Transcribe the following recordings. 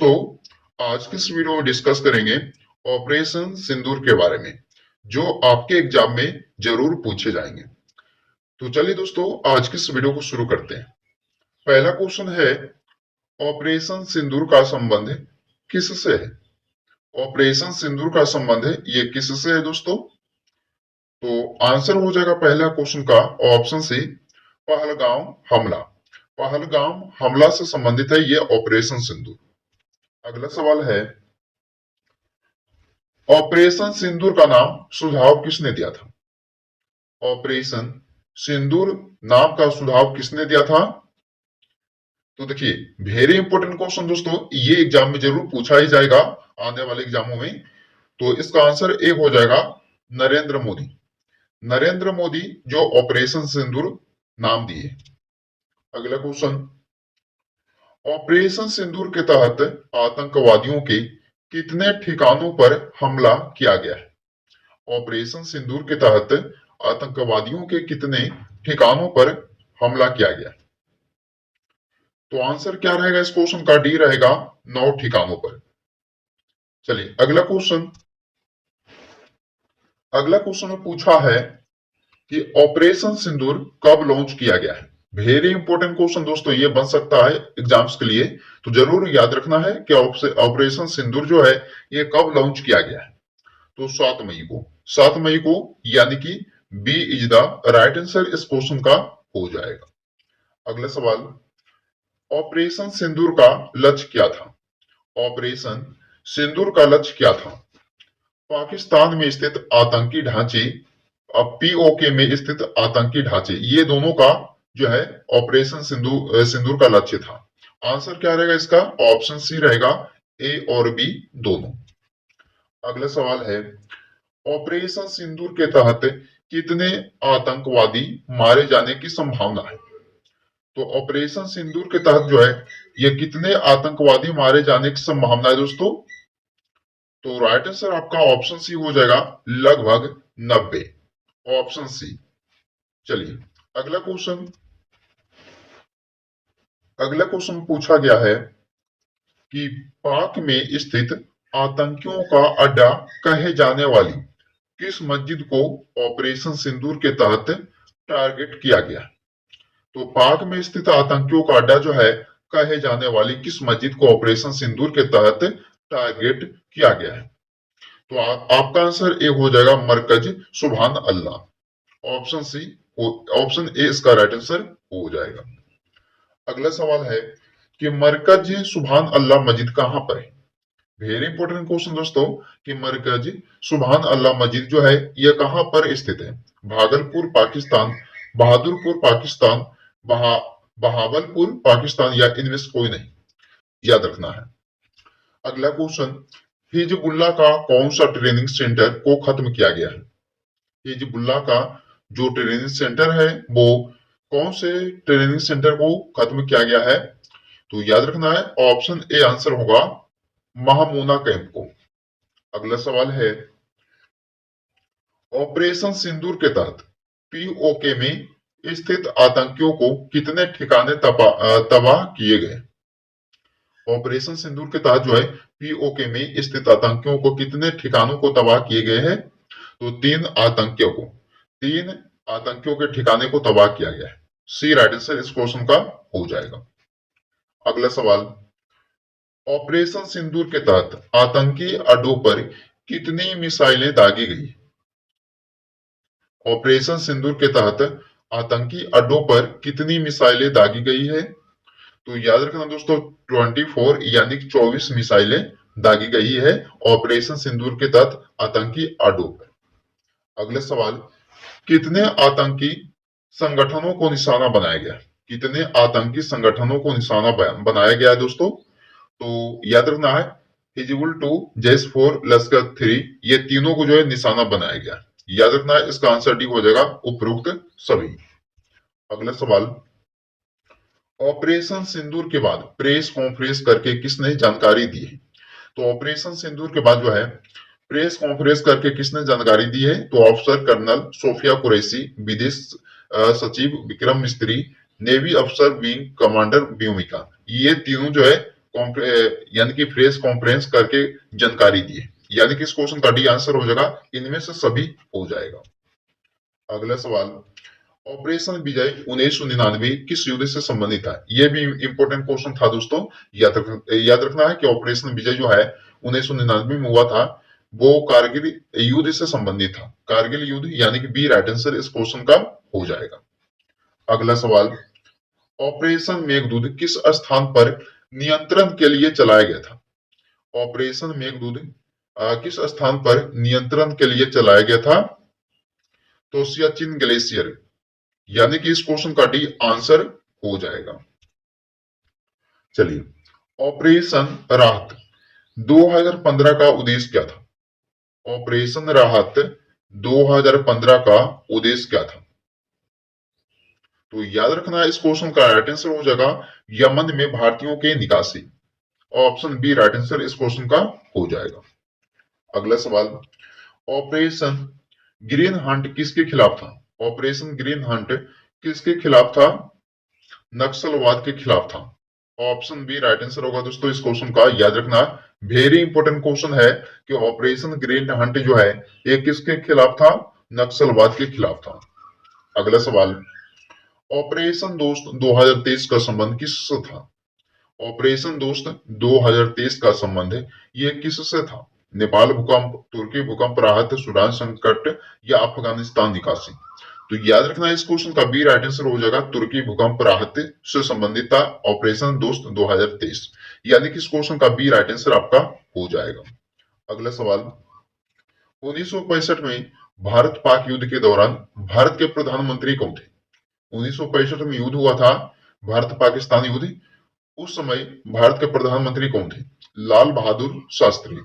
दोस्तों, आज की इस वीडियो में डिस्कस करेंगे ऑपरेशन सिंदूर के बारे में, जो आपके एग्जाम में जरूर पूछे जाएंगे। तो चलिए दोस्तों, आज की इस वीडियो को शुरू करते हैं। पहला क्वेश्चन है, ऑपरेशन सिंदूर का संबंध किससे है? ऑपरेशन सिंदूर का संबंध ये किससे है दोस्तों? तो आंसर हो जाएगा पहला क्वेश्चन का ऑप्शन सी, पहलगाम हमला। पहलगाम हमला से संबंधित है ये ऑपरेशन सिंदूर। अगला सवाल है, ऑपरेशन सिंदूर का नाम सुझाव किसने दिया था? ऑपरेशन सिंदूर नाम का सुझाव किसने दिया था? तो देखिए, वेरी इंपॉर्टेंट क्वेश्चन दोस्तों, ये एग्जाम में जरूर पूछा ही जाएगा आने वाले एग्जामों में। तो इसका आंसर ए हो जाएगा नरेंद्र मोदी। नरेंद्र मोदी जो ऑपरेशन सिंदूर नाम दिए। अगला क्वेश्चन, ऑपरेशन सिंदूर के तहत आतंकवादियों के कितने ठिकानों पर हमला किया गया है? ऑपरेशन सिंदूर के तहत आतंकवादियों के कितने ठिकानों पर हमला किया गया? तो आंसर क्या रहेगा इस क्वेश्चन का? डी रहेगा, 9 ठिकानों पर। चलिए अगला क्वेश्चन। अगला क्वेश्चन में पूछा है कि ऑपरेशन सिंदूर कब लॉन्च किया गया है? वेरी इंपॉर्टेंट क्वेश्चन दोस्तों, ये बन सकता है एग्जाम्स के लिए, तो जरूर याद रखना है कि ऑपरेशन सिंदूर जो है ये कब लॉन्च किया गया है। तो 7 मई को। 7 मई को, यानी कि B is the right answer इस क्वेश्चन का हो जाएगा। अगला सवाल, ऑपरेशन सिंदूर का लक्ष्य क्या था? ऑपरेशन सिंदूर का लक्ष्य क्या था? पाकिस्तान में स्थित आतंकी ढांचे, अब पीओके में स्थित आतंकी ढांचे, ये दोनों का जो है ऑपरेशन सिंदूर का लक्ष्य था। आंसर क्या रहेगा इसका? ऑप्शन सी रहेगा, ए और बी दोनों। अगला सवाल है, ऑपरेशन सिंदूर के तहत कितने आतंकवादी मारे जाने की संभावना है? तो ऑपरेशन सिंदूर के तहत जो है ये कितने आतंकवादी मारे जाने की संभावना है दोस्तों? तो राइट आंसर आपका ऑप्शन सी हो जाएगा, लगभग 90। Option C. चलिए अगला क्वेश्चन। अगला क्वेश्चन पूछा गया है कि पाक में स्थित आतंकियों का अड्डा कहे जाने वाली किस मस्जिद को ऑपरेशन सिंदूर के तहत टारगेट किया गया? तो पाक में स्थित आतंकियों का अड्डा जो है कहे जाने वाली किस मस्जिद को ऑपरेशन सिंदूर के तहत टारगेट किया गया है? तो आपका आंसर ए हो जाएगा, मरकज सुभान अल्लाह। ऑप्शन सी, ऑप्शन ए इसका राइट आंसर हो जाएगा। अगला सवाल है कि मरकज सुभान अल्लाह मस्जिद कहां पर है? वेरी इंपॉर्टेंट क्वेश्चन दोस्तों, कि मरकज सुभान अल्लाह मस्जिद जो है यह कहां पर स्थित है? भागलपुर पाकिस्तान, बहादुरपुर पाकिस्तान, बहा बहावलपुर पाकिस्तान, या इनमें से कोई नहीं, याद रखना है। अगला क्वेश्चन, हिजबुल्लाह का कौन सा ट्रेनिंग सेंटर को खत्म किया गया है? हिजबुल्लाह का जो ट्रेनिंग सेंटर है वो कौन से ट्रेनिंग सेंटर को खत्म किया गया है? तो याद रखना है, ऑप्शन ए आंसर होगा, महामूना कैंप को। अगला सवाल है, ऑपरेशन सिंदूर के तहत पीओके में स्थित आतंकियों को कितने ठिकाने तबाह किए गए? ऑपरेशन सिंदूर के तहत जो है पीओके में स्थित आतंकियों को कितने ठिकानों को तबाह किए गए हैं? तो 3 आतंकियों के ठिकाने को तबाह किया गया है। सी राइट आंसर इस क्वेश्चन का हो जाएगा। अगला सवाल, ऑपरेशन सिंदूर के तहत आतंकी अड्डों पर कितनी मिसाइलें दागी गई? ऑपरेशन सिंदूर के तहत आतंकी अड्डों पर कितनी मिसाइलें दागी गई है? तो याद रखना दोस्तों, 24 यानी कि 24 मिसाइलें दागी गई है ऑपरेशन सिंदूर के तहत आतंकी अड्डों पर। अगला सवाल, कितने आतंकी संगठनों को निशाना बनाया गया? कितने आतंकी संगठनों को निशाना बनाया गया है दोस्तों? तो याद रखना है, हिजबुल 2, जैश 4, लश्कर 3, ये तीनों को जो है निशाना बनाया गया। याद रखना है, इसका आंसर डी हो जाएगा, उपरोक्त सभी। अगला सवाल, ऑपरेशन सिंदूर के बाद प्रेस कॉन्फ्रेंस करके किसने जानकारी दी है? तो ऑपरेशन सिंदूर के बाद जो है प्रेस कॉन्फ्रेंस करके किसने जानकारी दी है? तो अफसर कर्नल सोफिया कुरैशी, विदेश सचिव विक्रम मिस्त्री, नेवी अफसर विंग कमांडर व्योमिका, ये तीनों जो है यानी कि प्रेस कॉन्फ्रेंस करके जानकारी दी है। यानी कि इस क्वेश्चन का डी आंसर हो जाएगा, इनमें से सभी हो जाएगा। अगला सवाल, ऑपरेशन विजय 1999 किस युद्ध से संबंधित है? यह भी इंपॉर्टेंट क्वेश्चन था दोस्तों। याद रखना है कि ऑपरेशन विजय जो है 1999 में हुआ था, वो कारगिल युद्ध से संबंधित था। कारगिल युद्ध, यानी कि बी राइट आंसर इस क्वेश्चन का हो जाएगा। अगला सवाल, ऑपरेशन मेघदूत किस स्थान पर नियंत्रण के लिए चलाया गया था? ऑपरेशन मेघदूत किस स्थान पर नियंत्रण के लिए चलाया गया था? तो सियाचिन ग्लेशियर, यानी कि इस क्वेश्चन का डी आंसर हो जाएगा। चलिए, ऑपरेशन राहत 2015 का उद्देश्य क्या था? ऑपरेशन राहत 2015 का उद्देश्य क्या था? तो याद रखना, इस क्वेश्चन का राइट आंसर हो जाएगा यमन में भारतीयों के निकासी। ऑप्शन बी राइट आंसर इस क्वेश्चन का हो जाएगा। अगला सवाल, ऑपरेशन ग्रीन हंट किसके खिलाफ था? ऑपरेशन ग्रीन हंट किसके खिलाफ था? नक्सलवाद के खिलाफ था। ऑप्शन बी राइट आंसर होगा दोस्तों इस क्वेश्चन का। याद रखना, वेरी इंपॉर्टेंट क्वेश्चन है कि ऑपरेशन ग्रीन हंट जो है ये किसके खिलाफ था? नक्सलवाद के खिलाफ था। अगला सवाल, ऑपरेशन दोस्त 2023 का संबंध किससे था? ऑपरेशन दोस्त 2023 का संबंध ये किससे था? नेपाल भूकंप, तुर्की भूकंप राहत, सूडान संकट या अफगानिस्तान निकासी? तो याद रखना, इस क्वेश्चन का बी राइट आंसर हो जाएगा तुर्की भूकंप राहत से संबंधित था ऑपरेशन दोस्त 2023, यानी कि इस क्वेश्चन का बी राइट आंसर आपका हो जाएगा। अगला सवाल, 1965 में भारत पाक युद्ध के दौरान भारत के प्रधानमंत्री कौन थे? 1965 में युद्ध हुआ था, भारत पाकिस्तान युद्ध। उस समय भारत के प्रधानमंत्री कौन थे? लाल बहादुर शास्त्री।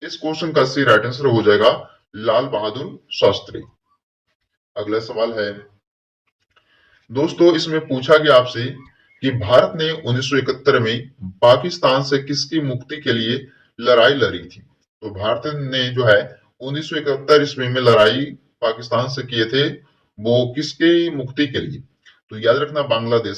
इस क्वेश्चन का सी राइट आंसर हो जाएगा लाल बहादुर शास्त्री। अगला सवाल है दोस्तों, इसमें पूछा गया आपसे कि भारत ने 1971 में पाकिस्तान से किसकी मुक्ति के लिए लड़ाई लड़ी थी? तो भारत ने जो है 1971 ईस्वी में लड़ाई पाकिस्तान से किए थे, वो किसकी मुक्ति के लिए? तो याद रखना, बांग्लादेश